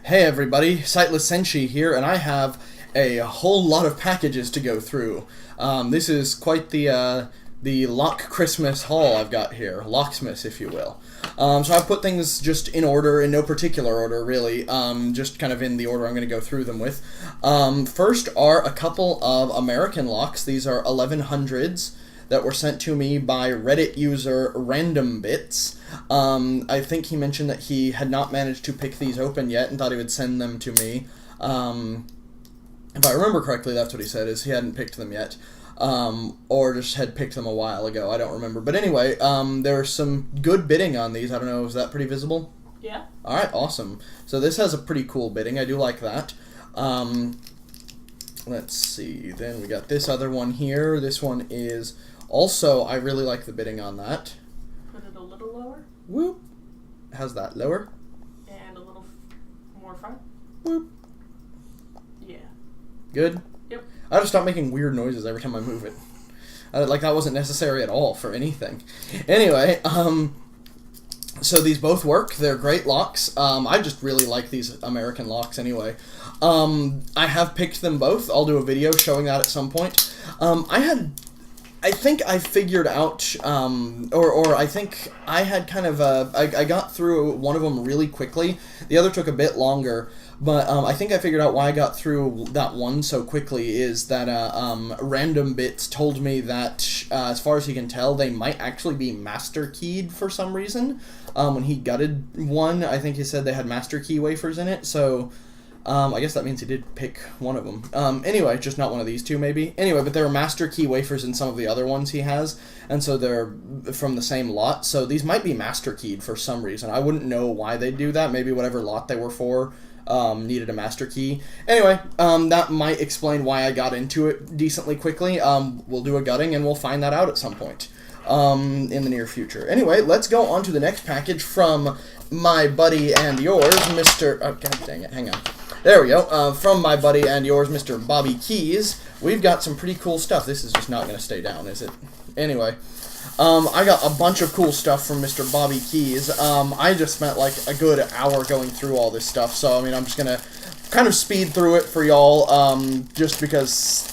Hey everybody, Sightless Senshi here, and I have a whole lot of packages to go through. This is quite the Lock Christmas haul I've got here, Locksmas if you will. So I've put things just in order, in no particular order really, just kind of in the order I'm going to go through them with. First are a couple of American locks. These are 1100s that were sent to me by Reddit user randombits. I think he mentioned that he had not managed to pick these open yet and thought he would send them to me. If I remember correctly, that's what he said, is he hadn't picked them yet. Or just had picked them a while ago, I don't remember. But anyway, there was some good bidding on these. I don't know, is that pretty visible? Yeah. Alright, awesome. So this has a pretty cool bidding, I do like that. Let's see, then we got this other one here. This one is also, I really like the bidding on that. Put it a little lower. Whoop. How's that? Lower? And a little more front. Whoop. Yeah. Good? Yep. I just stop making weird noises every time I move it. Like that wasn't necessary at all for anything. Anyway, so these both work. They're great locks. I just really like these American locks anyway. I have picked them both. I'll do a video showing that at some point. I think I figured out, or I think I had kind of, I got through one of them really quickly. The other took a bit longer, but I think I figured out why I got through that one so quickly is that randombits told me that, as far as he can tell, they might actually be master keyed for some reason. When he gutted one, I think he said they had master key wafers in it, so I guess that means he did pick one of them. Anyway, just not one of these two, maybe. Anyway, but there are master key wafers in some of the other ones he has, and so they're from the same lot. So these might be master keyed for some reason. I wouldn't know why they'd do that. Maybe whatever lot they were for needed a master key. Anyway, that might explain why I got into it decently quickly. We'll do a gutting, and we'll find that out at some point in the near future. Anyway, let's go on to the next package from my buddy and yours, Mr. Oh, god dang it, hang on. There we go. From my buddy and yours, Mr. Bobby Keyz, we've got some pretty cool stuff. This is just not going to stay down, is it? Anyway, I got a bunch of cool stuff from Mr. Bobby Keyz. I just spent like a good hour going through all this stuff, so I mean, I'm just going to kind of speed through it for y'all, just because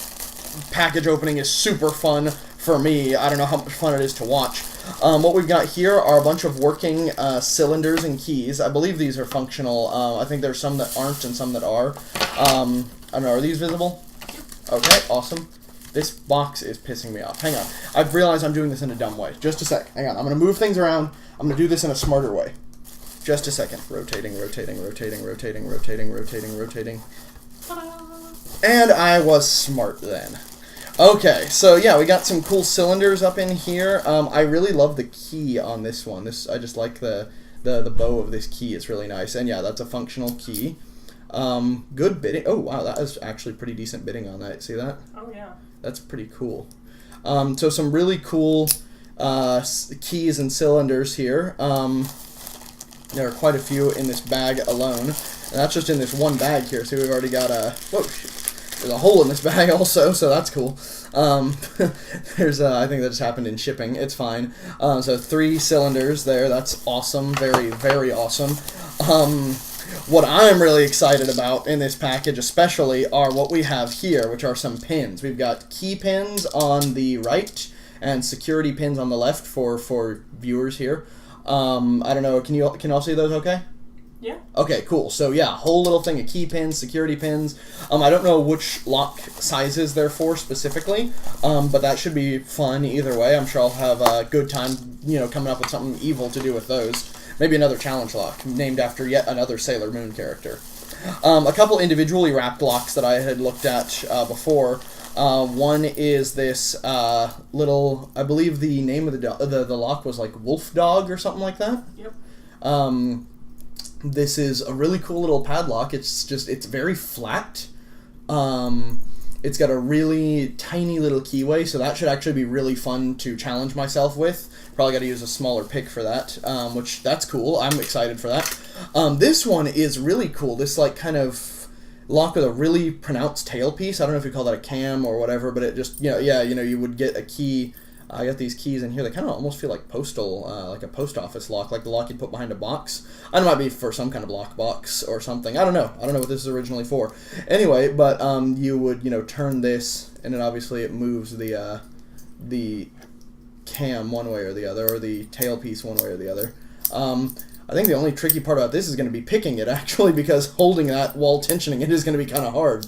package opening is super fun for me. I don't know how much fun it is to watch. What we've got here are a bunch of working cylinders and keys. I believe these are functional. I think there's some that aren't and some that are. I don't know, are these visible? Okay, awesome. This box is pissing me off. Hang on. I've realized I'm doing this in a dumb way. Just a sec. Hang on. I'm going to move things around. I'm going to do this in a smarter way. Just a second. Rotating, rotating, rotating, rotating, rotating, rotating, rotating. And I was smart then. Okay, so yeah, we got some cool cylinders up in here. I really love the key on this one. I just like the bow of this key. It's really nice. And yeah, that's a functional key. Good bidding. Oh wow, that is actually pretty decent bidding on that. See that? Oh yeah. That's pretty cool. So some really cool keys and cylinders here. There are quite a few in this bag alone. And that's just in this one bag here. So we've already got a... Whoa, shit. There's a hole in this bag also, so that's cool. There's I think that just happened in shipping. It's fine. So 3 cylinders there. That's awesome. Very, very awesome. What I'm really excited about in this package especially are what we have here, which are some pins. We've got key pins on the right and security pins on the left for viewers here. I don't know. Can you all see those okay? Yeah. Okay, cool. So yeah, whole little thing of key pins, security pins. I don't know which lock sizes they're for specifically, but that should be fun either way. I'm sure I'll have a good time, coming up with something evil to do with those. Maybe another challenge lock, named after yet another Sailor Moon character. A couple individually wrapped locks that I had looked at before. One is this little, I believe the name of the lock was like Wolf Dog or something like that. Yep. This is a really cool little padlock. It's very flat. It's got a really tiny little keyway, so that should actually be really fun to challenge myself with. Probably got to use a smaller pick for that, which that's cool. I'm excited for that. This one is really cool. This like kind of lock with a really pronounced tailpiece. I don't know if you call that a cam or whatever, but it just you would get a key I got these keys in here. They kind of almost feel like postal, like a post office lock, like the lock you'd put behind a box. I don't know, it might be for some kind of lock box or something. I don't know. I don't know what this is originally for. Anyway, but you would, turn this, and then obviously it moves the cam one way or the other, or the tailpiece one way or the other. I think the only tricky part about this is going to be picking it, actually, because holding that while tensioning it is going to be kind of hard.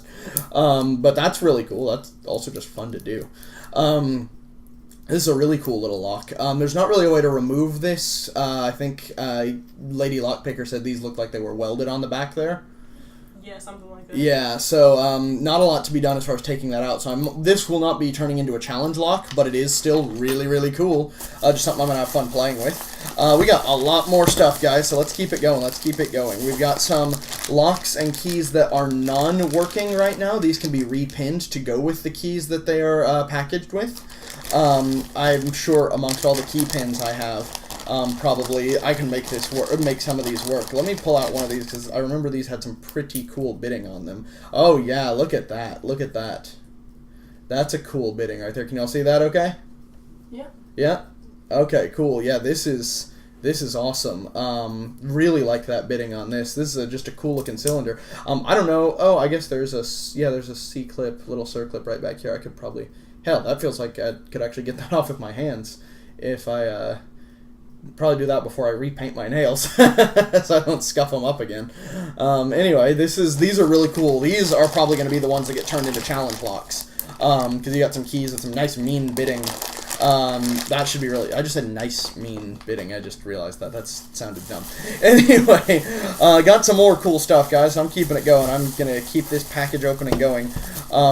But that's really cool. That's also just fun to do. This is a really cool little lock. There's not really a way to remove this. I think Lady Lockpicker said these looked like they were welded on the back there. Yeah, something like that. Yeah, so not a lot to be done as far as taking that out. So this will not be turning into a challenge lock, but it is still really, really cool. Just something I'm going to have fun playing with. We got a lot more stuff, guys, so let's keep it going. We've got some locks and keys that are non-working right now. These can be repinned to go with the keys that they are packaged with. I'm sure amongst all the key pins I have, probably I can make this work, make some of these work. Let me pull out one of these because I remember these had some pretty cool bitting on them. Oh yeah, look at that. Look at that. That's a cool bitting right there. Can y'all see that okay? Yeah. Yeah? Okay, cool. Yeah, this is awesome. Really like that bitting on this. This is just a cool looking cylinder. I don't know. Oh, I guess there's a C-clip, little circlip right back here. I could probably, hell, that feels like I could actually get that off with my hands if I, probably do that before I repaint my nails so I don't scuff them up again. Anyway, these are really cool. These are probably going to be the ones that get turned into challenge locks because you got some keys with some nice mean bitting. That should be really, I just said nice mean bitting. I just realized that sounded dumb. Anyway, got some more cool stuff, guys. I'm keeping it going. I'm going to keep this package open and going.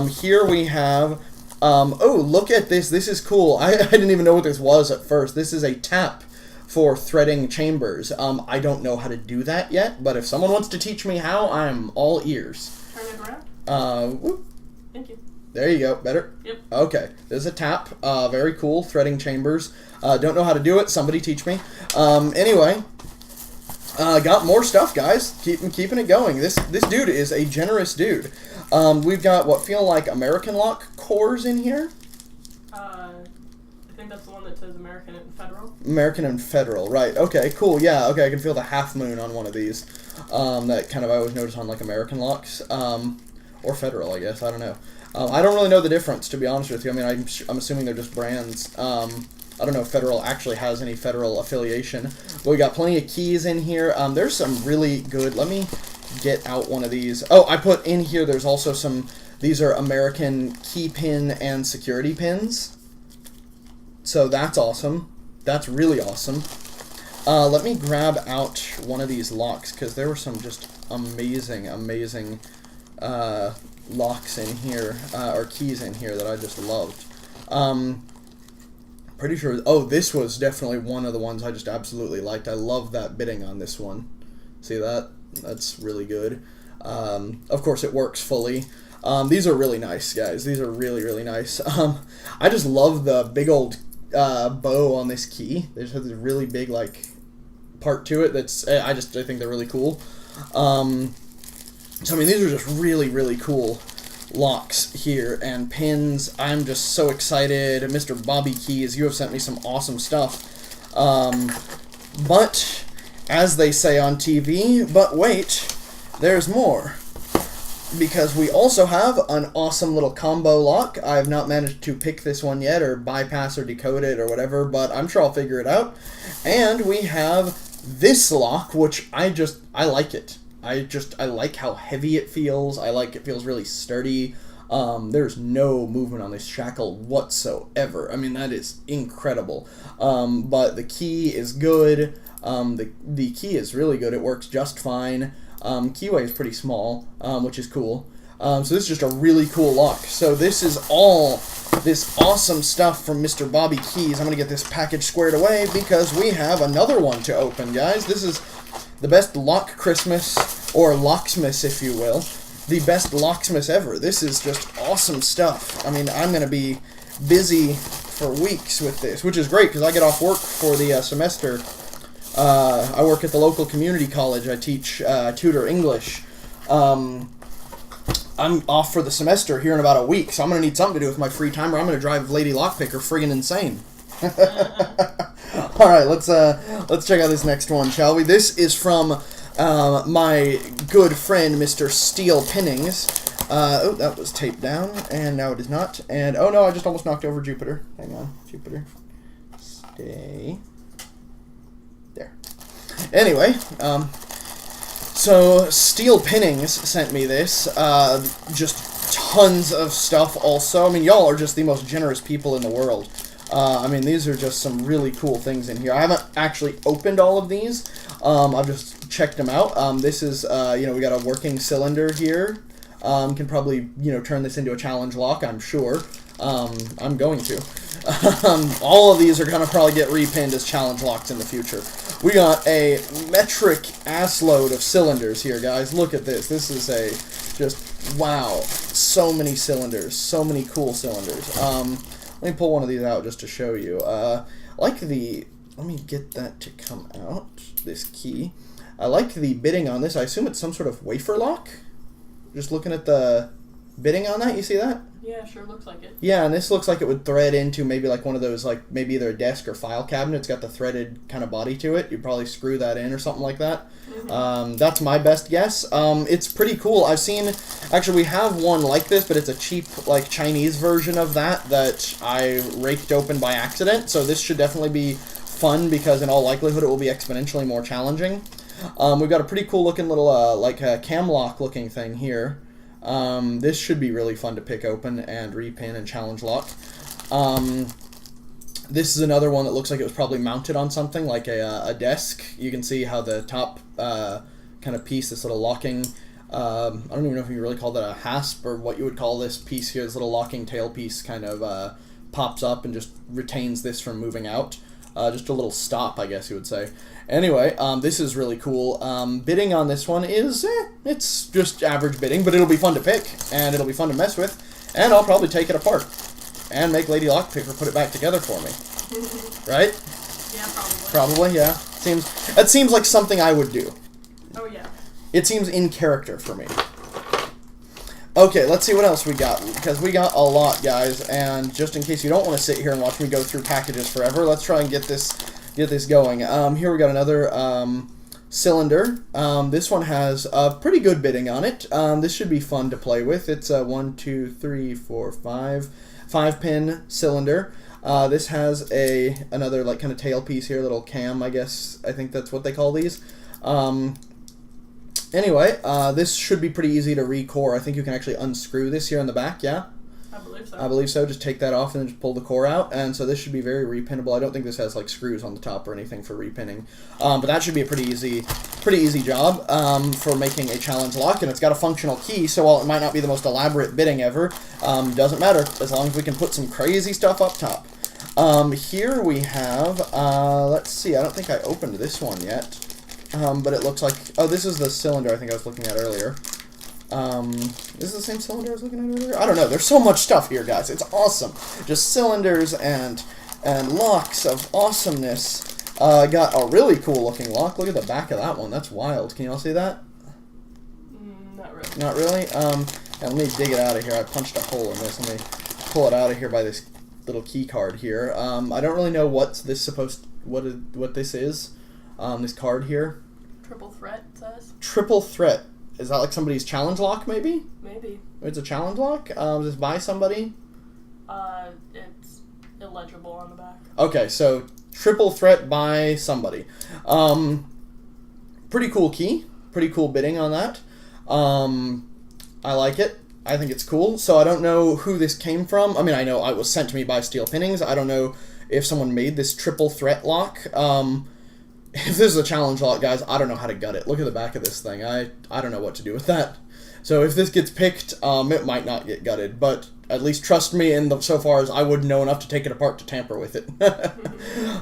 Here we have oh, look at this. This is cool. I didn't even know what this was at first. This is a tap for threading chambers. I don't know how to do that yet, but if someone wants to teach me how, I'm all ears. Turn it around. Whoop. Thank you. There you go. Better? Yep. Okay. There's a tap. Very cool. Threading chambers. Don't know how to do it. Somebody teach me. Anyway, got more stuff, guys. Keeping it going. This dude is a generous dude. We've got what feel like American lock cores in here. I think that's the one that says American and Federal. American and Federal, right. Okay, cool, yeah, okay, I can feel the half moon on one of these. That kind of I always notice on, like, American locks. Or Federal, I guess, I don't know. I don't really know the difference, to be honest with you. I mean, I'm assuming they're just brands. I don't know if Federal actually has any Federal affiliation. But we got plenty of keys in here. There's some really good, let me get out one of these. Oh, I put in here, there's also some, these are American key pin and security pins. So that's awesome. That's really awesome. Let me grab out one of these locks, because there were some just amazing locks in here, or keys in here that I just loved. Pretty sure, oh, this was definitely one of the ones I just absolutely liked. I love that bitting on this one. See that? That's really good. Of course, it works fully. These are really nice, guys. These are really, really nice. I just love the big old bow on this key. They just have this really big, like, part to it that's, I think they're really cool. So, I mean, these are just really, really cool locks here and pins. I'm just so excited. Mr. Bobby Keyz, you have sent me some awesome stuff. But, as they say on TV, but wait, there's more. Because we also have an awesome little combo lock. I've not managed to pick this one yet, or bypass or decode it or whatever, but I'm sure I'll figure it out. And we have this lock, which I like it. I like how heavy it feels. It feels really sturdy. There's no movement on this shackle whatsoever. I mean, that is incredible. But the key is good. The key is really good. It works just fine. Keyway is pretty small, which is cool. So this is just a really cool lock. So this is all this awesome stuff from Mr. Bobby Keyz. I'm going to get this package squared away because we have another one to open, guys. This is the best lock Christmas, or Locksmas, if you will. The best Locksmas ever. This is just awesome stuff. I mean, I'm going to be busy for weeks with this, which is great because I get off work for the semester. I work at the local community college. I teach tutor English. I'm off for the semester here in about a week, so I'm going to need something to do with my free time, or I'm going to drive Lady Lockpicker friggin' insane. All right, let's check out this next one, shall we? This is from my good friend, Mr. Steel Pinnings. Oh, that was taped down, and now it is not. And oh no, I just almost knocked over Jupiter. Hang on, Jupiter, stay there. Anyway, so Steel Pinnings sent me this. Just tons of stuff. Also, I mean, y'all are just the most generous people in the world. I mean, these are just some really cool things in here. I haven't actually opened all of these. I've just checked them out. This is, you know, we got a working cylinder here. Can probably, you know, turn this into a challenge lock, I'm sure. I'm going to. All of these are going to probably get repinned as challenge locks in the future. We got a metric assload of cylinders here, guys. Look at this. This is a just, wow, so many cylinders. So many cool cylinders. Let me pull one of these out just to show you. Like the, let me get that to come out, this key. I like the bitting on this. I assume it's some sort of wafer lock. Just looking at the bitting on that, you see that? Yeah, sure looks like it. Yeah, and this looks like it would thread into maybe like one of those, like maybe either a desk or file cabinet. It's got the threaded kind of body to it. You'd probably screw that in or something like that. Mm-hmm. That's my best guess. It's pretty cool. I've seen, actually we have one like this, but it's a cheap like Chinese version of that I raked open by accident. So this should definitely be fun because in all likelihood it will be exponentially more challenging. We've got a pretty cool looking little like a cam lock looking thing here. This should be really fun to pick open and repin and challenge lock. This is another one that looks like it was probably mounted on something like a desk. You can see how the top kind of piece, this little locking, I don't even know if you really call that a hasp or what you would call this piece here, this little locking tail piece kind of pops up and just retains this from moving out. Just a little stop, I guess you would say. Anyway, this is really cool. Bidding on this one is, it's just average bidding, but it'll be fun to pick, and it'll be fun to mess with, and I'll probably take it apart and make Lady Lockpicker put it back together for me. Right? Yeah, probably. Probably, yeah. That seems like something I would do. Oh, yeah. It seems in character for me. Okay, let's see what else we got, because we got a lot, guys, and just in case you don't want to sit here and watch me go through packages forever, let's try and get this going. Here we got another cylinder. This one has a pretty good bitting on it. This should be fun to play with. It's a 1, 2, 3, 4, 5-pin cylinder. This has another like kind of tail piece here, little cam, I guess. I think that's what they call these. Anyway, this should be pretty easy to re-core. I think you can actually unscrew this here in the back, yeah? I believe so. I believe so. Just take that off and then just pull the core out. And so this should be very repinnable. I don't think this has like screws on the top or anything for repinning. But that should be a pretty easy job for making a challenge lock. And it's got a functional key, so while it might not be the most elaborate bitting ever, doesn't matter as long as we can put some crazy stuff up top. Here we have, let's see, I don't think I opened this one yet. But it looks like, oh, this is the cylinder I think I was looking at earlier. Is this the same cylinder I was looking at earlier? I don't know. There's so much stuff here, guys. It's awesome. Just cylinders and locks of awesomeness. Got a really cool looking lock. Look at the back of that one. That's wild. Can you all see that? Not really. Not really? And let me dig it out of here. I punched a hole in this. Let me pull it out of here by this little key card here. I don't really know what this is. This card here. Triple threat, it says. Triple threat. Is that like somebody's challenge lock, maybe? Maybe. It's a challenge lock? Is this by somebody? It's illegible on the back. Okay, so triple threat by somebody. Pretty cool key. Pretty cool bitting on that. I like it. I think it's cool. So I don't know who this came from. I mean, I know it was sent to me by Steel Pinnings. I don't know if someone made this triple threat lock. If this is a challenge lock, guys, I don't know how to gut it. Look at the back of this thing. I don't know what to do with that. So if this gets picked, it might not get gutted. But at least trust me so far as I wouldn't know enough to take it apart to tamper with it.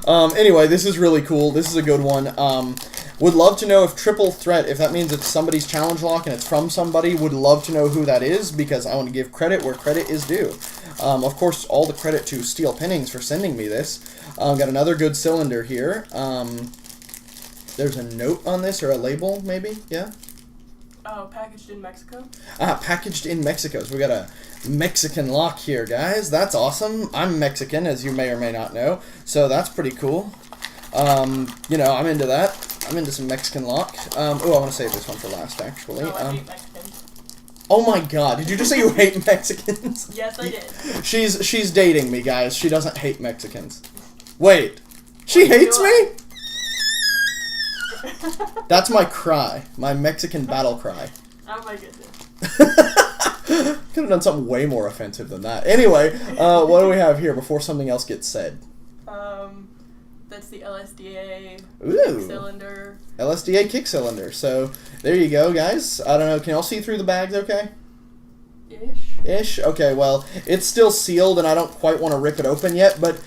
Anyway, this is really cool. This is a good one. Would love to know if triple threat, if that means it's somebody's challenge lock and it's from somebody, would love to know who that is because I want to give credit where credit is due. Of course, all the credit to Steel Pinnings for sending me this. Got another good cylinder here. There's a note on this, or a label, maybe? Yeah? Oh, packaged in Mexico? Packaged in Mexico. So we got a Mexican lock here, guys. That's awesome. I'm Mexican, as you may or may not know. So that's pretty cool. You know, I'm into that. I'm into some Mexican lock. I want to save this one for last, actually. No, I hate Mexicans. Oh my god, did you just say you hate Mexicans? Yes, I did. She's dating me, guys. She doesn't hate Mexicans. Wait. She hates me? That's my cry. My Mexican battle cry. Oh my goodness. Could have done something way more offensive than that. Anyway, what do we have here before something else gets said? That's the LSDA Ooh. cylinder. LSDA kick cylinder. So, there you go, guys. I don't know, can y'all see through the bags okay? Ish? Okay, well, it's still sealed and I don't quite want to rip it open yet, but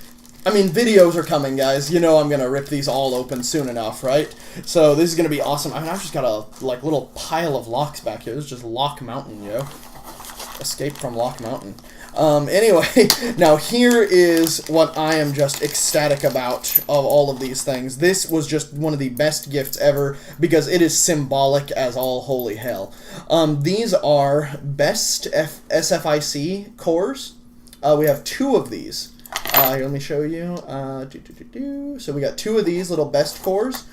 I mean, videos are coming, guys. You know I'm going to rip these all open soon enough, right? So this is going to be awesome. I mean, I've just got a, like, little pile of locks back here. This is just Lock Mountain, yo. Escape from Lock Mountain. Anyway, now here is what I am just ecstatic about of all of these things. This was just one of the best gifts ever because it is symbolic as all holy hell. These are best SFIC cores. We have 2 of these. Here, let me show you. So we got 2 of these little best cores.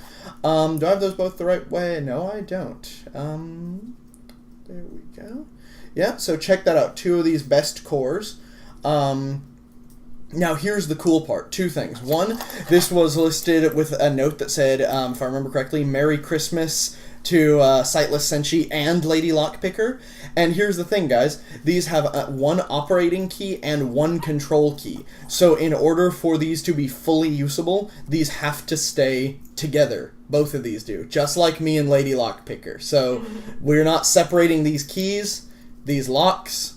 Do I have those both the right way? No, I don't. There we go. Yeah, so check that out. 2 of these best cores. Now, here's the cool part. 2 things. One, this was listed with a note that said, if I remember correctly, Merry Christmas to Sightless Senshi and Lady Lockpicker. And here's the thing, guys. These have 1 operating key and 1 control key. So in order for these to be fully usable, these have to stay together. Both of these do. Just like me and Lady Lockpicker. So we're not separating these keys, these locks,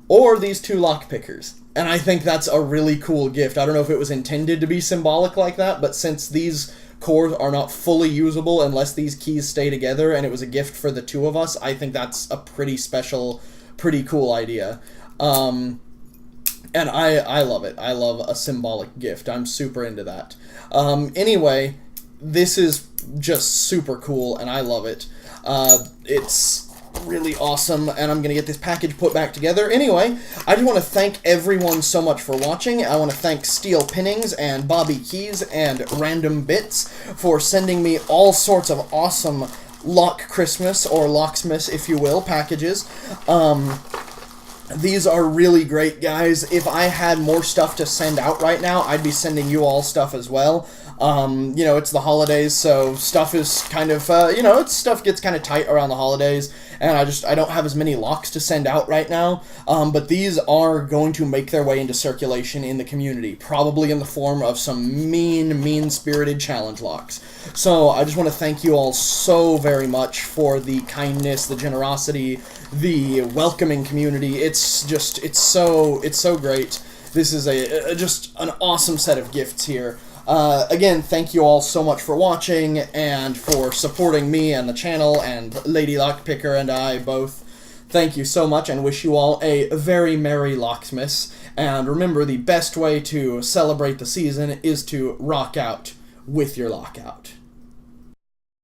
or these 2 lockpickers. And I think that's a really cool gift. I don't know if it was intended to be symbolic like that, but since these cores are not fully usable unless these keys stay together, and it was a gift for the 2 of us, I think that's a pretty special, pretty cool idea. And I love it. I love a symbolic gift. I'm super into that. Anyway, this is just super cool, and I love it. It's really awesome, and I'm going to get this package put back together. Anyway, I just want to thank everyone so much for watching. I want to thank Steel Pinnings and Bobby Keyz and randombits for sending me all sorts of awesome Lock Christmas, or Locksmas, if you will, packages. These are really great, guys. If I had more stuff to send out right now, I'd be sending you all stuff as well. You know, it's the holidays, so stuff is kind of, you know, stuff gets kind of tight around the holidays, and I don't have as many locks to send out right now, but these are going to make their way into circulation in the community, probably in the form of some mean-spirited challenge locks. So I just want to thank you all so very much for the kindness, the generosity, the welcoming community. It's so great. This is just an awesome set of gifts here. Again, thank you all so much for watching and for supporting me and the channel, and Lady Lockpicker and I both. Thank you so much, and wish you all a very Merry Locksmas. And remember, the best way to celebrate the season is to rock out with your lockout.